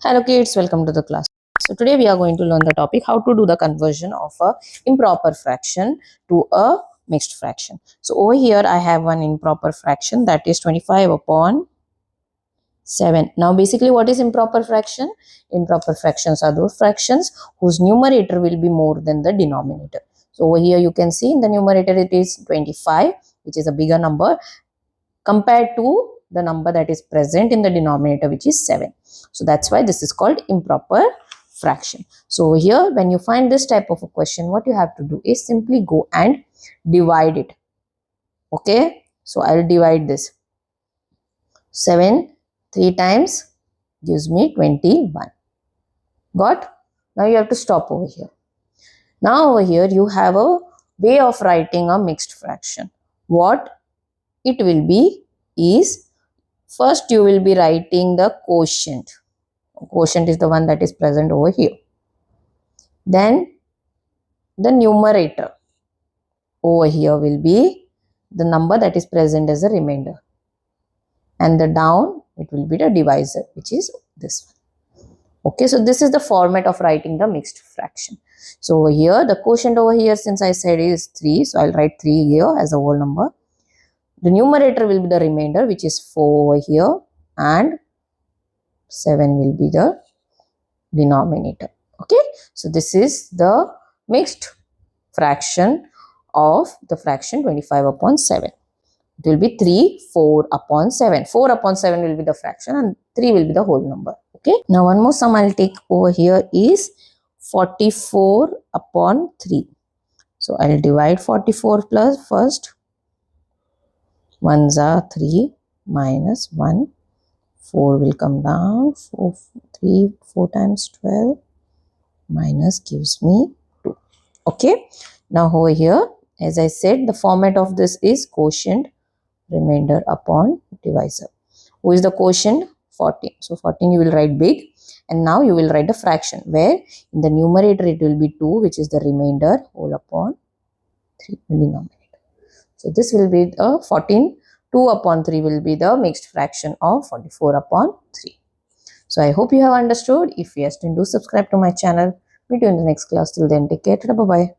Hello kids, welcome to the class. So today we are going to learn the topic how to do the conversion of a improper fraction to a mixed fraction. So over here I have one improper fraction, that is 25 upon 7. Now basically what is improper fraction? Improper fractions are those fractions whose numerator will be more than the denominator. So over here you can see in the numerator it is 25, which is a bigger number, compared to the number that is present in the denominator, which is 7. So that's why this is called improper fraction. So here when you find this type of a question, what you have to do is simply go and divide it. Okay, so I'll divide this. 7 3 times gives me 21. Got? Now you have to stop over here. Now over here you have a way of writing a mixed fraction. What it will be is, first you will be writing the quotient. Quotient is the one that is present over here. Then the numerator over here will be the number that is present as a remainder. And the down, it will be the divisor, which is this one. Okay, so this is the format of writing the mixed fraction. So over here, the quotient over here, since I said is 3, so I'll write 3 here as a whole number. The numerator will be the remainder, which is 4 over here, and 7 will be the denominator. Okay, so this is the mixed fraction of the fraction 25 upon 7. It will be 3, 4 upon 7. 4 upon 7 will be the fraction and 3 will be the whole number. Okay, now one more sum I'll take over here is 44 upon 3. So I'll divide 44 plus first. 1s are 3 minus 1. 4 will come down. 4 times 12 minus gives me 2. Okay. Now over here, as I said, the format of this is quotient, remainder upon divisor. Who is the quotient? 14. So 14 you will write big. And now you will write the fraction, where in the numerator it will be 2, which is the remainder, whole upon 3 denominator. So this will be the 14. 2 upon 3 will be the mixed fraction of 44 upon 3. So I hope you have understood. If yes, then do subscribe to my channel. Meet you in the next class. Till then, take care. Bye-bye.